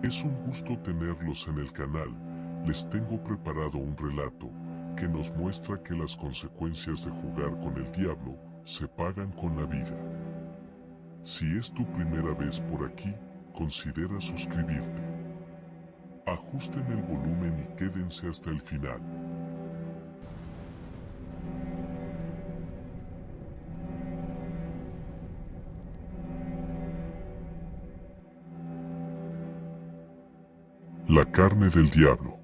Es un gusto tenerlos en el canal. Les tengo preparado un relato que nos muestra que las consecuencias de jugar con el diablo se pagan con la vida. Si es tu primera vez por aquí, considera suscribirte. Ajusten el volumen y quédense hasta el final. La carne del diablo.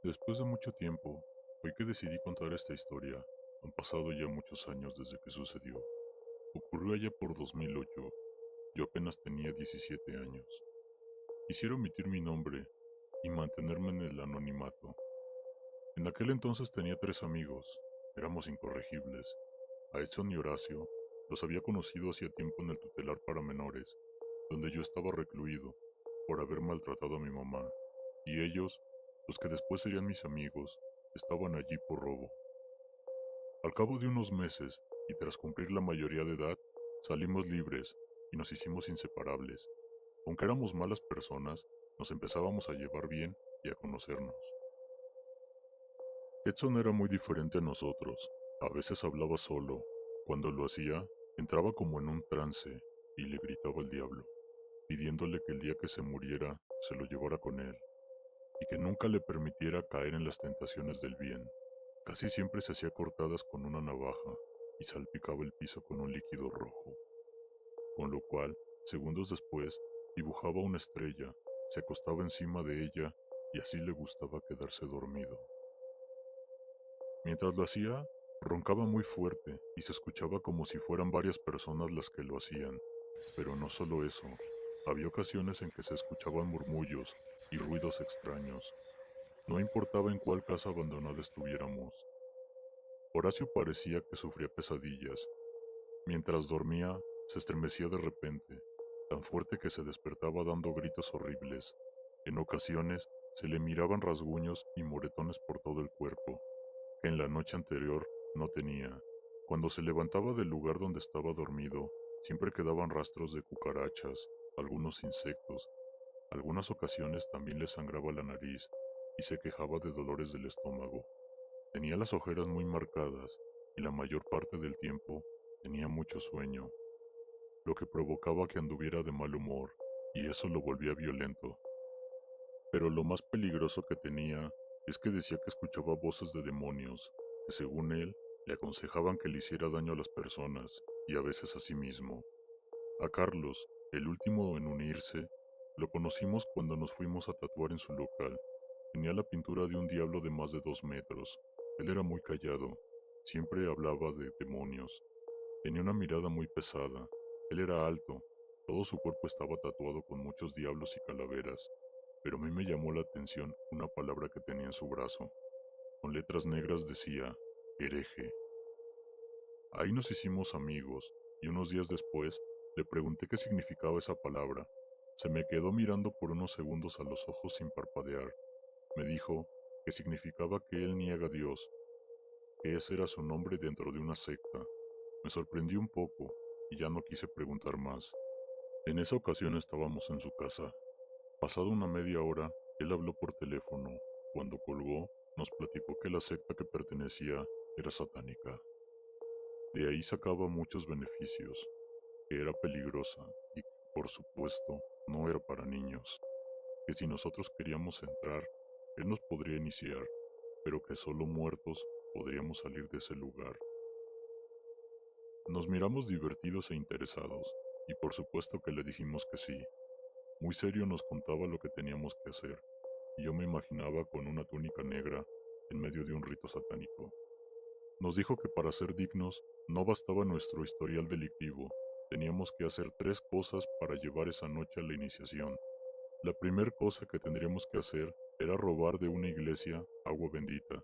Después de mucho tiempo, hoy que decidí contar esta historia, han pasado ya muchos años desde que sucedió. Ocurrió allá por 2008. Yo apenas tenía 17 años. Quisiera omitir mi nombre y mantenerme en el anonimato. En aquel entonces tenía 3 amigos. Éramos incorregibles. A Edson y Horacio los había conocido hacía tiempo en el tutelar para menores, donde yo estaba recluido por haber maltratado a mi mamá, y ellos, los que después serían mis amigos, estaban allí por robo. Al cabo de unos meses, y tras cumplir la mayoría de edad, salimos libres y nos hicimos inseparables. Aunque éramos malas personas, nos empezábamos a llevar bien y a conocernos. Edson era muy diferente a nosotros. A veces hablaba solo. Cuando lo hacía, entraba como en un trance y le gritaba al diablo, pidiéndole que el día que se muriera se lo llevara con él, y que nunca le permitiera caer en las tentaciones del bien. Casi siempre se hacía cortadas con una navaja y salpicaba el piso con un líquido rojo, con lo cual, segundos después, dibujaba una estrella, se acostaba encima de ella y así le gustaba quedarse dormido. Mientras lo hacía, roncaba muy fuerte y se escuchaba como si fueran varias personas las que lo hacían. Pero no solo eso, había ocasiones en que se escuchaban murmullos y ruidos extraños. No importaba en cuál casa abandonada estuviéramos. Horacio parecía que sufría pesadillas. Mientras dormía, se estremecía de repente, tan fuerte que se despertaba dando gritos horribles. En ocasiones, se le miraban rasguños y moretones por todo el cuerpo, que en la noche anterior no tenía. Cuando se levantaba del lugar donde estaba dormido, siempre quedaban rastros de cucarachas, algunos insectos. Algunas ocasiones también le sangraba la nariz y se quejaba de dolores del estómago. Tenía las ojeras muy marcadas y la mayor parte del tiempo tenía mucho sueño, lo que provocaba que anduviera de mal humor, y eso lo volvía violento. Pero lo más peligroso que tenía es que decía que escuchaba voces de demonios, que según él le aconsejaban que le hiciera daño a las personas y a veces a sí mismo. A Carlos, el último en unirse, lo conocimos cuando nos fuimos a tatuar en su local. Tenía la pintura de un diablo de más de 2 metros. Él era muy callado, siempre hablaba de demonios. Tenía una mirada muy pesada. Él era alto, todo su cuerpo estaba tatuado con muchos diablos y calaveras, pero a mí me llamó la atención una palabra que tenía en su brazo. Con letras negras decía, hereje. Ahí nos hicimos amigos, y unos días después le pregunté qué significaba esa palabra. Se me quedó mirando por unos segundos a los ojos sin parpadear. Me dijo que significaba que él niega a Dios, que ese era su nombre dentro de una secta. Me sorprendí un poco, y ya no quise preguntar más. En esa ocasión estábamos en su casa. Pasado una media hora, él habló por teléfono. Cuando colgó, nos platicó que la secta que pertenecía era satánica. De ahí sacaba muchos beneficios, que era peligrosa y, por supuesto, no era para niños, que si nosotros queríamos entrar, él nos podría iniciar, pero que solo muertos podríamos salir de ese lugar. Nos miramos divertidos e interesados, y por supuesto que le dijimos que sí. Muy serio nos contaba lo que teníamos que hacer, y yo me imaginaba con una túnica negra en medio de un rito satánico. Nos dijo que para ser dignos no bastaba nuestro historial delictivo, teníamos que hacer 3 cosas para llevar esa noche a la iniciación. La primera cosa que tendríamos que hacer era robar de una iglesia agua bendita,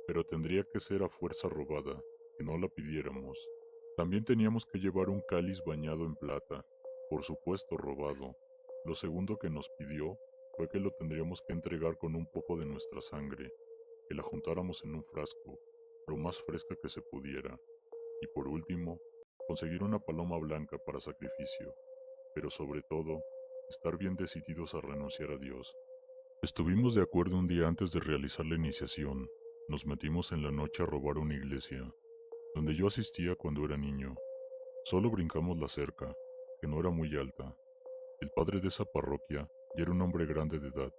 pero tendría que ser a fuerza robada, que no la pidiéramos. También teníamos que llevar un cáliz bañado en plata, por supuesto robado. Lo segundo que nos pidió fue que lo tendríamos que entregar con un poco de nuestra sangre, que la juntáramos en un frasco, lo más fresca que se pudiera. Y por último, conseguir una paloma blanca para sacrificio. pero sobre todo, estar bien decididos a renunciar a Dios. Estuvimos de acuerdo un día antes de realizar la iniciación. Nos metimos en la noche a robar una iglesia, donde yo asistía cuando era niño. Solo brincamos la cerca, que no era muy alta. El padre de esa parroquia ya era un hombre grande de edad,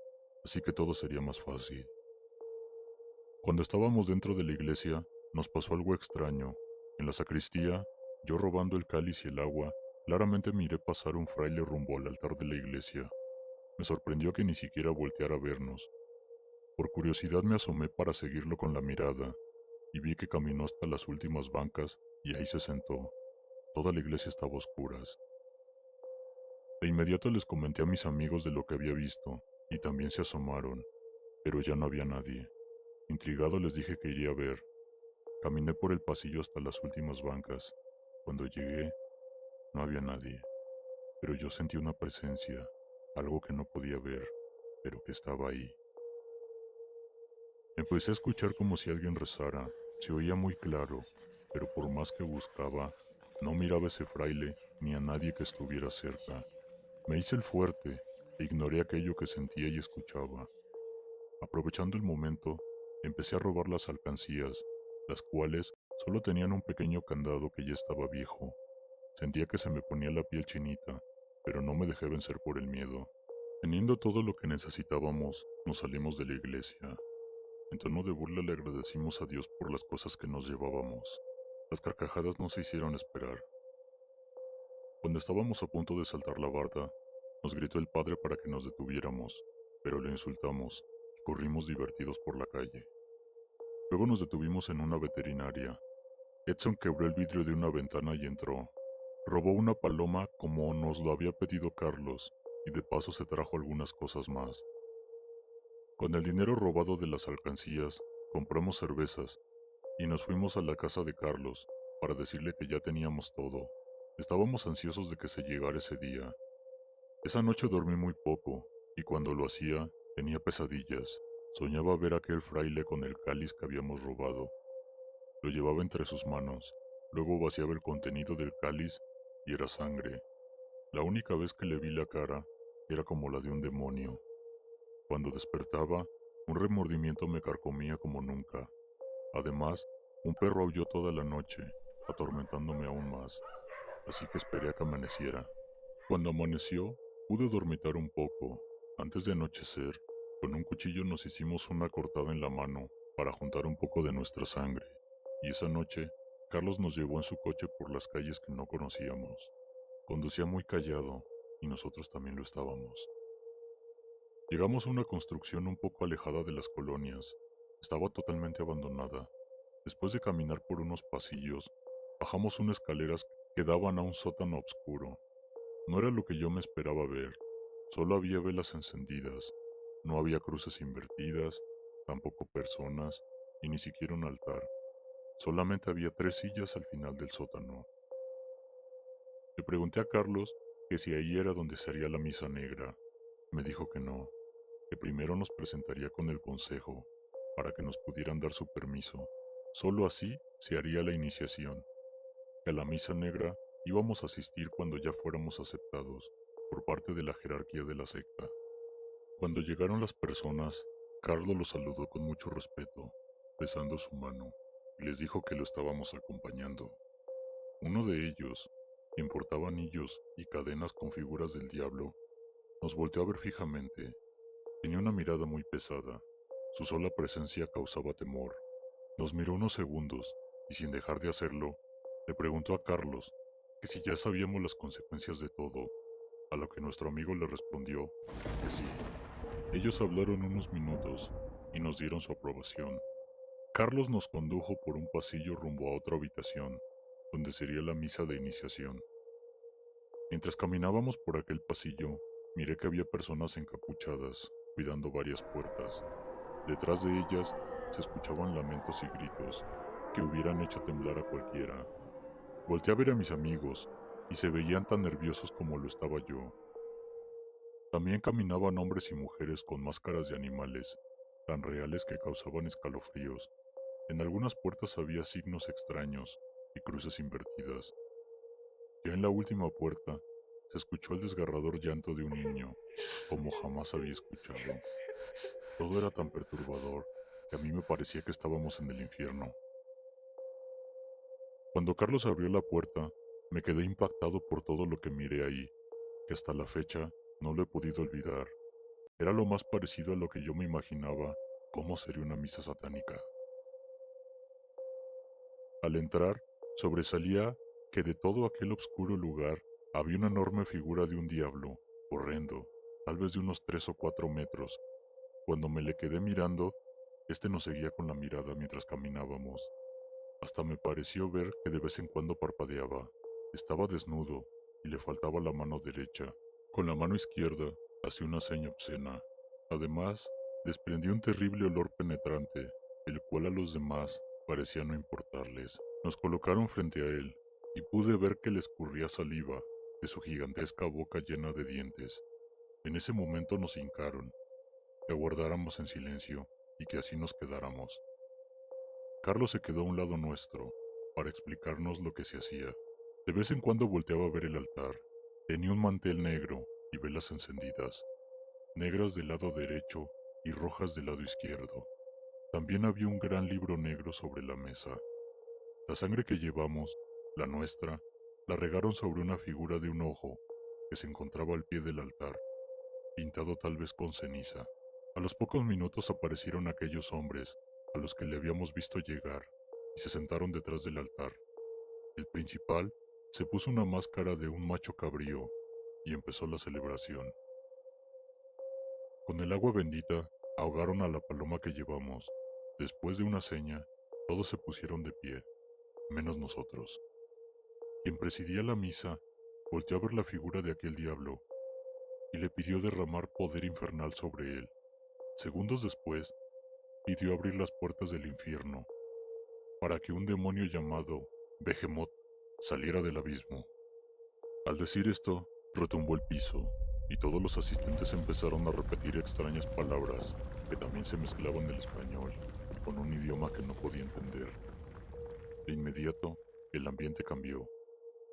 así que todo sería más fácil. Cuando estábamos dentro de la iglesia, nos pasó algo extraño. En la sacristía, yo robando el cáliz y el agua, claramente miré pasar un fraile rumbo al altar de la iglesia. Me sorprendió que ni siquiera volteara a vernos. Por curiosidad me asomé para seguirlo con la mirada, y vi que caminó hasta las últimas bancas y ahí se sentó. Toda la iglesia estaba a oscuras. De inmediato les comenté a mis amigos de lo que había visto, y también se asomaron, pero ya no había nadie. Intrigado les dije que iría a ver. Caminé por el pasillo hasta las últimas bancas. Cuando llegué, no había nadie, pero yo sentí una presencia, algo que no podía ver, pero que estaba ahí. Empecé a escuchar como si alguien rezara. Se oía muy claro, pero por más que buscaba, no miraba a ese fraile ni a nadie que estuviera cerca. Me hice el fuerte e ignoré aquello que sentía y escuchaba. Aprovechando el momento, empecé a robar las alcancías, las cuales solo tenían un pequeño candado que ya estaba viejo. Sentía que se me ponía la piel chinita, pero no me dejé vencer por el miedo. Teniendo todo lo que necesitábamos, nos salimos de la iglesia. En tono de burla le agradecimos a Dios por las cosas que nos llevábamos. Las carcajadas no se hicieron esperar. Cuando estábamos a punto de saltar la barda, nos gritó el padre para que nos detuviéramos, pero le insultamos y corrimos divertidos por la calle. Luego nos detuvimos en una veterinaria. Edson quebró el vidrio de una ventana y entró. Robó una paloma como nos lo había pedido Carlos, y de paso se trajo algunas cosas más. Con el dinero robado de las alcancías, compramos cervezas y nos fuimos a la casa de Carlos para decirle que ya teníamos todo. Estábamos ansiosos de que se llegara ese día. Esa noche dormí muy poco y cuando lo hacía tenía pesadillas. Soñaba ver a aquel fraile con el cáliz que habíamos robado. Lo llevaba entre sus manos, luego vaciaba el contenido del cáliz y era sangre. La única vez que le vi la cara era como la de un demonio. Cuando despertaba, un remordimiento me carcomía como nunca. Además, un perro aulló toda la noche, atormentándome aún más, así que esperé a que amaneciera. Cuando amaneció, pude dormitar un poco. Antes de anochecer, con un cuchillo nos hicimos una cortada en la mano para juntar un poco de nuestra sangre, y esa noche, Carlos nos llevó en su coche por las calles que no conocíamos. Conducía muy callado, y nosotros también lo estábamos. Llegamos a una construcción un poco alejada de las colonias. Estaba totalmente abandonada. Después de caminar por unos pasillos, bajamos unas escaleras que daban a un sótano oscuro. No era lo que yo me esperaba ver. Solo había velas encendidas. No había cruces invertidas, tampoco personas, y ni siquiera un altar. Solamente había 3 sillas al final del sótano. Le pregunté a Carlos que si ahí era donde se haría la misa negra. Me dijo que no, que primero nos presentaría con el consejo para que nos pudieran dar su permiso. Solo así se haría la iniciación. Que a la misa negra íbamos a asistir cuando ya fuéramos aceptados por parte de la jerarquía de la secta. Cuando llegaron las personas, Carlos los saludó con mucho respeto, besando su mano, y les dijo que lo estábamos acompañando. Uno de ellos, quien portaba anillos y cadenas con figuras del diablo, nos volteó a ver fijamente. Tenía una mirada muy pesada. Su sola presencia causaba temor. Nos miró unos segundos y sin dejar de hacerlo, le preguntó a Carlos que si ya sabíamos las consecuencias de todo, a lo que nuestro amigo le respondió que sí. Ellos hablaron unos minutos y nos dieron su aprobación. Carlos nos condujo por un pasillo rumbo a otra habitación, donde sería la misa de iniciación. Mientras caminábamos por aquel pasillo, miré que había personas encapuchadas, cuidando varias puertas. Detrás de ellas se escuchaban lamentos y gritos que hubieran hecho temblar a cualquiera. Volteé a ver a mis amigos y se veían tan nerviosos como lo estaba yo. También caminaban hombres y mujeres con máscaras de animales, tan reales que causaban escalofríos. En algunas puertas había signos extraños y cruces invertidas. Ya en la última puerta, se escuchó el desgarrador llanto de un niño, como jamás había escuchado. Todo era tan perturbador que a mí me parecía que estábamos en el infierno. Cuando Carlos abrió la puerta, me quedé impactado por todo lo que miré ahí, que hasta la fecha no lo he podido olvidar. Era lo más parecido a lo que yo me imaginaba cómo sería una misa satánica. Al entrar, sobresalía que de todo aquel oscuro lugar había una enorme figura de un diablo, horrendo, tal vez de unos 3 o 4 metros. Cuando me le quedé mirando, este nos seguía con la mirada mientras caminábamos. Hasta me pareció ver que de vez en cuando parpadeaba. Estaba desnudo y le faltaba la mano derecha. Con la mano izquierda hacía una seña obscena. Además, desprendía un terrible olor penetrante, el cual a los demás parecía no importarles. Nos colocaron frente a él y pude ver que le escurría saliva de su gigantesca boca llena de dientes. En ese momento nos hincaron, que aguardáramos en silencio y que así nos quedáramos. Carlos se quedó a un lado nuestro para explicarnos lo que se hacía. De vez en cuando volteaba a ver el altar. Tenía un mantel negro y velas encendidas, negras del lado derecho y rojas del lado izquierdo. También había un gran libro negro sobre la mesa. La sangre que llevamos, la nuestra, la regaron sobre una figura de un ojo que se encontraba al pie del altar, pintado tal vez con ceniza. A los pocos minutos aparecieron aquellos hombres a los que le habíamos visto llegar y se sentaron detrás del altar. El principal se puso una máscara de un macho cabrío y empezó la celebración. Con el agua bendita ahogaron a la paloma que llevamos. Después de una seña, todos se pusieron de pie, menos nosotros. Quien presidía la misa volteó a ver la figura de aquel diablo y le pidió derramar poder infernal sobre él. Segundos después, pidió abrir las puertas del infierno para que un demonio llamado Behemoth saliera del abismo. Al decir esto, retumbó el piso y todos los asistentes empezaron a repetir extrañas palabras que también se mezclaban el español con un idioma que no podía entender. De inmediato, el ambiente cambió.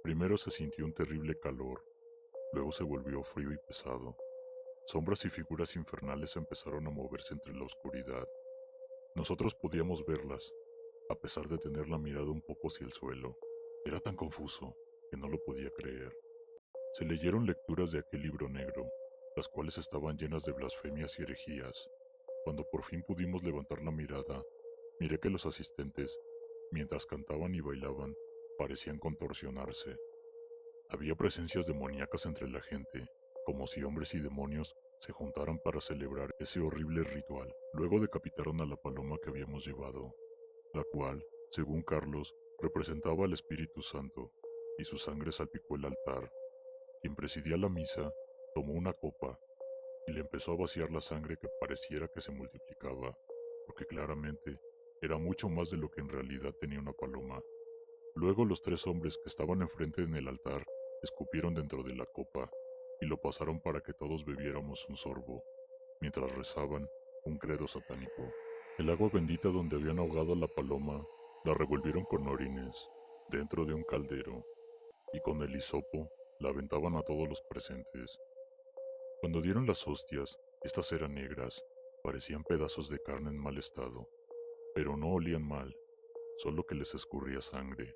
Primero se sintió un terrible calor, luego se volvió frío y pesado. Sombras y figuras infernales empezaron a moverse entre la oscuridad. Nosotros podíamos verlas, a pesar de tener la mirada un poco hacia el suelo. Era tan confuso que no lo podía creer. Se leyeron lecturas de aquel libro negro, las cuales estaban llenas de blasfemias y herejías. Cuando por fin pudimos levantar la mirada, miré que los asistentes, mientras cantaban y bailaban, parecían contorsionarse. Había presencias demoníacas entre la gente, como si hombres y demonios se juntaran para celebrar ese horrible ritual. Luego decapitaron a la paloma que habíamos llevado, la cual, según Carlos, representaba al Espíritu Santo, y su sangre salpicó el altar. Quien presidía la misa tomó una copa y le empezó a vaciar la sangre que pareciera que se multiplicaba, porque claramente era mucho más de lo que en realidad tenía una paloma. Luego los 3 hombres que estaban enfrente en el altar escupieron dentro de la copa y lo pasaron para que todos bebiéramos un sorbo, mientras rezaban un credo satánico. El agua bendita donde habían ahogado a la paloma la revolvieron con orines dentro de un caldero y con el hisopo la aventaban a todos los presentes. Cuando dieron las hostias, estas eran negras, parecían pedazos de carne en mal estado, pero no olían mal, solo que les escurría sangre.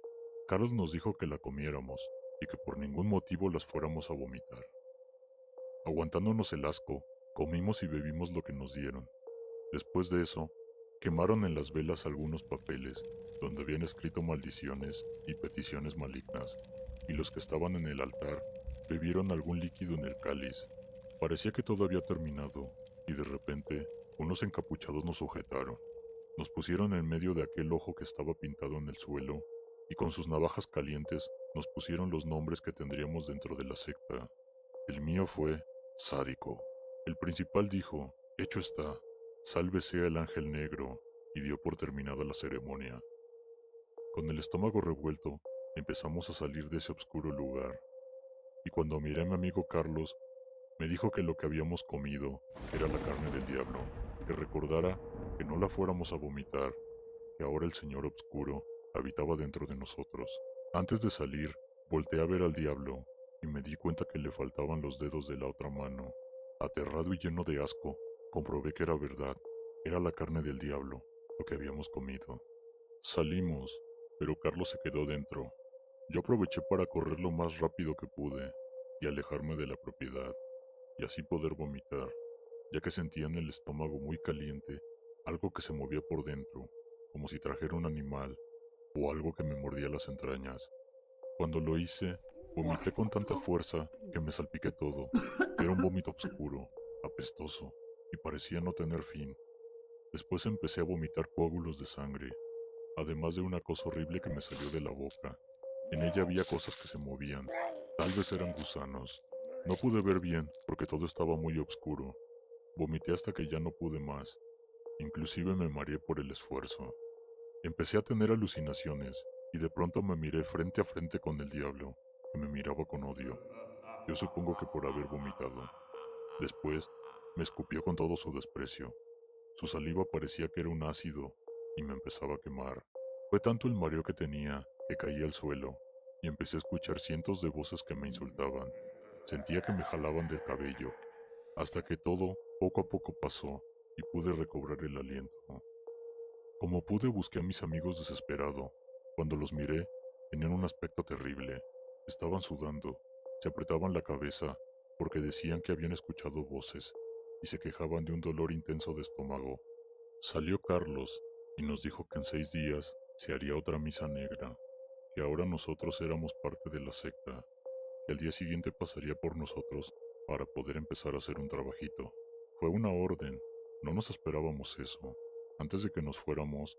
Carlos nos dijo que la comiéramos y que por ningún motivo las fuéramos a vomitar. Aguantándonos el asco, comimos y bebimos lo que nos dieron. Después de eso, quemaron en las velas algunos papeles donde habían escrito maldiciones y peticiones malignas, y los que estaban en el altar bebieron algún líquido en el cáliz. Parecía que todo había terminado, y de repente, unos encapuchados nos sujetaron. Nos pusieron en medio de aquel ojo que estaba pintado en el suelo, y con sus navajas calientes nos pusieron los nombres que tendríamos dentro de la secta. El mío fue Sádico. El principal dijo, hecho está, salve sea el ángel negro, y dio por terminada la ceremonia. Con el estómago revuelto, empezamos a salir de ese oscuro lugar, y cuando miré a mi amigo Carlos, me dijo que lo que habíamos comido era la carne del diablo, que recordara que no la fuéramos a vomitar, que ahora el señor oscuro habitaba dentro de nosotros. Antes de salir, volteé a ver al diablo y me di cuenta que le faltaban los dedos de la otra mano. Aterrado y lleno de asco, comprobé que era verdad. Era la carne del diablo, lo que habíamos comido. Salimos, pero Carlos se quedó dentro. Yo aproveché para correr lo más rápido que pude y alejarme de la propiedad, y así poder vomitar, ya que sentía en el estómago muy caliente algo que se movía por dentro, como si trajera un animal o algo que me mordía las entrañas. Cuando lo hice, vomité con tanta fuerza que me salpiqué todo. Era un vómito oscuro, apestoso, y parecía no tener fin. Después empecé a vomitar coágulos de sangre, además de una cosa horrible que me salió de la boca. En ella había cosas que se movían, tal vez eran gusanos. No pude ver bien porque todo estaba muy oscuro. Vomité hasta que ya no pude más, inclusive me mareé por el esfuerzo. Empecé a tener alucinaciones y de pronto me miré frente a frente con el diablo, que me miraba con odio. Yo supongo que por haber vomitado. Después, me escupió con todo su desprecio. Su saliva parecía que era un ácido y me empezaba a quemar. Fue tanto el mareo que tenía que caí al suelo y empecé a escuchar cientos de voces que me insultaban. Sentía que me jalaban del cabello, hasta que todo poco a poco pasó y pude recobrar el aliento. Como pude busqué a mis amigos desesperado. Cuando los miré, tenían un aspecto terrible. Estaban sudando, se apretaban la cabeza porque decían que habían escuchado voces y se quejaban de un dolor intenso de estómago. Salió Carlos y nos dijo que en 6 días se haría otra misa negra, que ahora nosotros éramos parte de la secta, que al día siguiente pasaría por nosotros para poder empezar a hacer un trabajito. Fue una orden, no nos esperábamos eso. Antes de que nos fuéramos,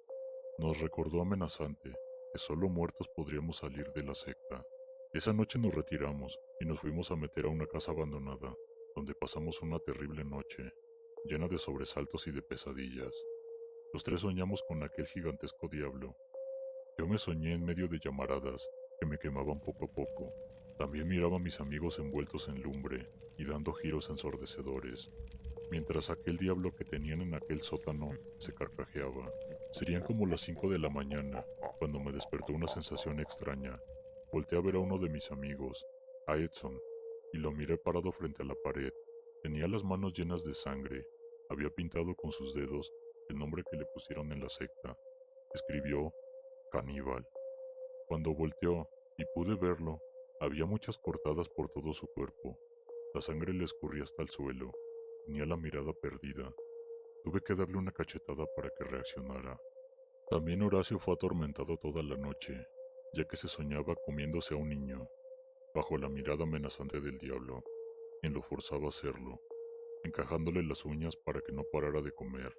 nos recordó amenazante que solo muertos podríamos salir de la secta. Esa noche nos retiramos y nos fuimos a meter a una casa abandonada, donde pasamos una terrible noche, llena de sobresaltos y de pesadillas. Los tres soñamos con aquel gigantesco diablo. Yo me soñé en medio de llamaradas que me quemaban poco a poco. También miraba a mis amigos envueltos en lumbre y dando giros ensordecedores, mientras aquel diablo que tenían en aquel sótano se carcajeaba. Serían como las 5 de la mañana, cuando me despertó una sensación extraña. Volteé a ver a uno de mis amigos, a Edson, y lo miré parado frente a la pared. Tenía las manos llenas de sangre. Había pintado con sus dedos el nombre que le pusieron en la secta. Escribió Caníbal. Cuando volteó y pude verlo, había muchas cortadas por todo su cuerpo. La sangre le escurría hasta el suelo. Tenía la mirada perdida. Tuve que darle una cachetada para que reaccionara. También Horacio fue atormentado toda la noche, ya que se soñaba comiéndose a un niño, bajo la mirada amenazante del diablo, quien lo forzaba a hacerlo, encajándole las uñas para que no parara de comer.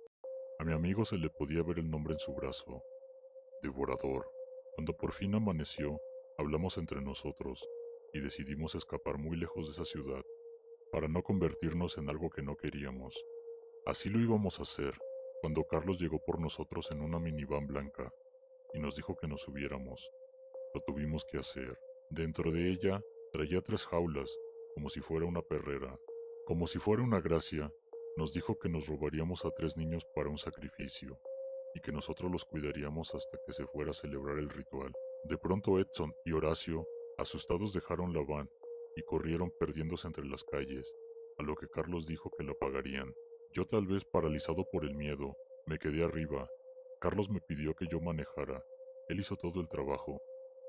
A mi amigo se le podía ver el nombre en su brazo, Devorador. Cuando por fin amaneció, hablamos entre nosotros y decidimos escapar muy lejos de esa ciudad, para no convertirnos en algo que no queríamos. Así lo íbamos a hacer, cuando Carlos llegó por nosotros en una minivan blanca y nos dijo que nos subiéramos. Lo tuvimos que hacer. Dentro de ella traía 3 jaulas, como si fuera una perrera. Como si fuera una gracia, nos dijo que nos robaríamos a 3 niños para un sacrificio y que nosotros los cuidaríamos hasta que se fuera a celebrar el ritual. De pronto Edson y Horacio, asustados, dejaron la van y corrieron perdiéndose entre las calles, a lo que Carlos dijo que lo pagarían. Yo, tal vez paralizado por el miedo, me quedé arriba. Carlos me pidió que yo manejara. Él hizo todo el trabajo.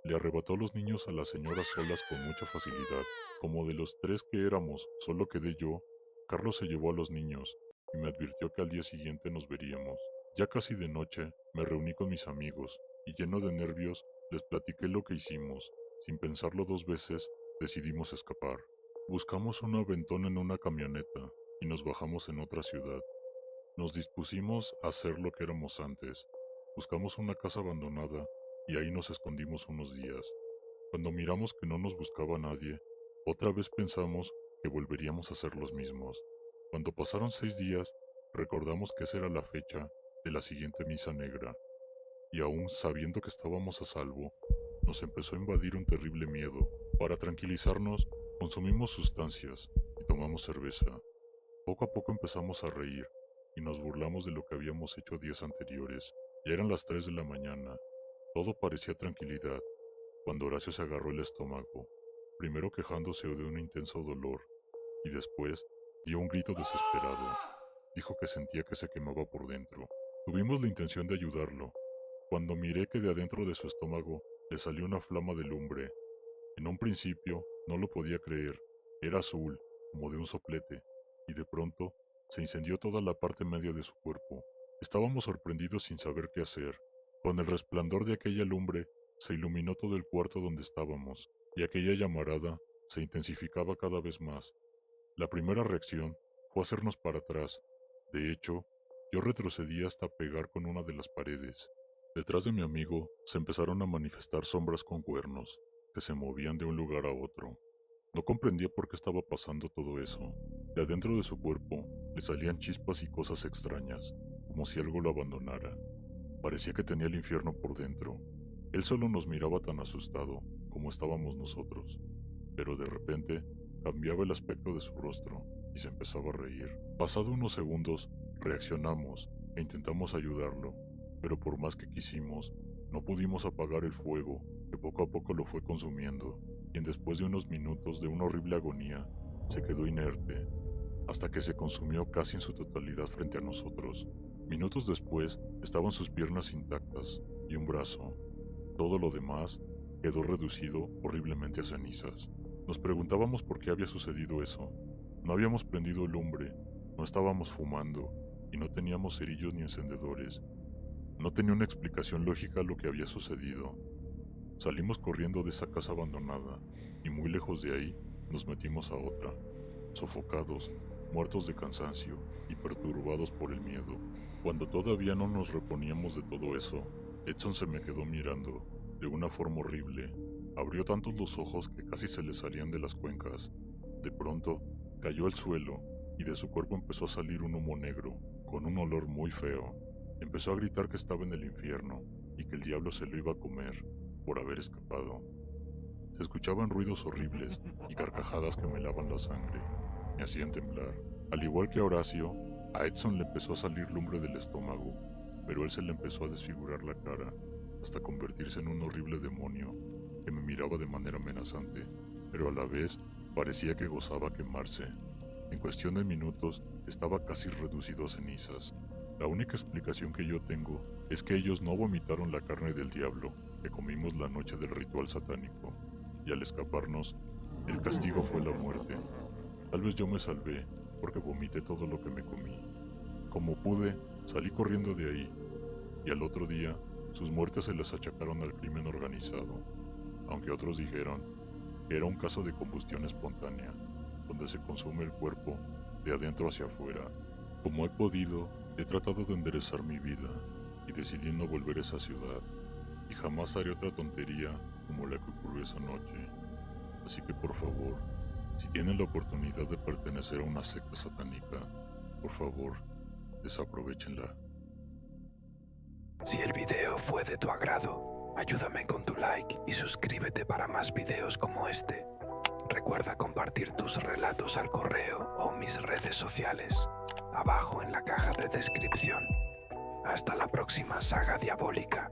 Le arrebató a los niños a las señoras solas con mucha facilidad. Como de los 3 que éramos, solo quedé yo. Carlos se llevó a los niños y me advirtió que al día siguiente nos veríamos. Ya casi de noche, me reuní con mis amigos y, lleno de nervios, les platiqué lo que hicimos. Sin pensarlo 2 veces, decidimos escapar. Buscamos un aventón en una camioneta y nos bajamos en otra ciudad. Nos dispusimos a hacer lo que éramos antes. Buscamos una casa abandonada y ahí nos escondimos unos días. Cuando miramos que no nos buscaba nadie, otra vez pensamos que volveríamos a ser los mismos. Cuando pasaron 6 días, recordamos que esa era la fecha de la siguiente misa negra, y aún sabiendo que estábamos a salvo, nos empezó a invadir un terrible miedo. Para tranquilizarnos, consumimos sustancias y tomamos cerveza. Poco a poco empezamos a reír y nos burlamos de lo que habíamos hecho días anteriores. Ya eran las 3 de la mañana. Todo parecía tranquilidad, cuando Horacio se agarró el estómago. primero quejándose de un intenso dolor, y después dio un grito desesperado. Dijo que sentía que se quemaba por dentro. Tuvimos la intención de ayudarlo, cuando miré que de adentro de su estómago le salió una flama de lumbre. En un principio no lo podía creer. Era azul, como de un soplete, y de pronto se incendió toda la parte media de su cuerpo. Estábamos sorprendidos sin saber qué hacer. Con el resplandor de aquella lumbre se iluminó todo el cuarto donde estábamos, y aquella llamarada se intensificaba cada vez más. La primera reacción fue hacernos para atrás. De hecho, yo retrocedí hasta pegar con una de las paredes. Detrás de mi amigo se empezaron a manifestar sombras con cuernos, que se movían de un lugar a otro. No comprendía por qué estaba pasando todo eso. De adentro de su cuerpo le salían chispas y cosas extrañas, como si algo lo abandonara. Parecía que tenía el infierno por dentro. Él solo nos miraba tan asustado como estábamos nosotros, pero de repente cambiaba el aspecto de su rostro y se empezaba a reír. Pasado unos segundos, reaccionamos e intentamos ayudarlo, pero por más que quisimos, no pudimos apagar el fuego que poco a poco lo fue consumiendo, y después de unos minutos de una horrible agonía, se quedó inerte, hasta que se consumió casi en su totalidad frente a nosotros. Minutos después, estaban sus piernas intactas y un brazo. Todo lo demás quedó reducido horriblemente a cenizas. Nos preguntábamos por qué había sucedido eso. No habíamos prendido lumbre, no estábamos fumando, y no teníamos cerillos ni encendedores. No tenía una explicación lógica a lo que había sucedido. Salimos corriendo de esa casa abandonada, y muy lejos de ahí nos metimos a otra, sofocados, muertos de cansancio y perturbados por el miedo. Cuando todavía no nos reponíamos de todo eso, Edson se me quedó mirando, de una forma horrible. Abrió tantos los ojos que casi se le salían de las cuencas. De pronto, cayó al suelo, y de su cuerpo empezó a salir un humo negro, con un olor muy feo. Empezó a gritar que estaba en el infierno, y que el diablo se lo iba a comer, por haber escapado. Se escuchaban ruidos horribles y carcajadas que me helaban la sangre. Me hacían temblar. Al igual que a Horacio, a Edson le empezó a salir lumbre del estómago, pero él se le empezó a desfigurar la cara, hasta convertirse en un horrible demonio que me miraba de manera amenazante, pero a la vez parecía que gozaba quemarse. En cuestión de minutos estaba casi reducido a cenizas. La única explicación que yo tengo es que ellos no vomitaron la carne del diablo que comimos la noche del ritual satánico, y al escaparnos, el castigo fue la muerte. Tal vez yo me salvé porque vomité todo lo que me comí. Como pude, salí corriendo de ahí, y al otro día, sus muertes se las achacaron al crimen organizado, aunque otros dijeron que era un caso de combustión espontánea, donde se consume el cuerpo de adentro hacia afuera. Como he podido, he tratado de enderezar mi vida, y decidí no volver a esa ciudad, y jamás haré otra tontería como la que ocurrió esa noche. Así que por favor, si tienen la oportunidad de pertenecer a una secta satánica, por favor, desaprovechenla. Si el video fue de tu agrado, ayúdame con tu like y suscríbete para más videos como este. Recuerda compartir tus relatos al correo o mis redes sociales, abajo en la caja de descripción. Hasta la próxima saga diabólica.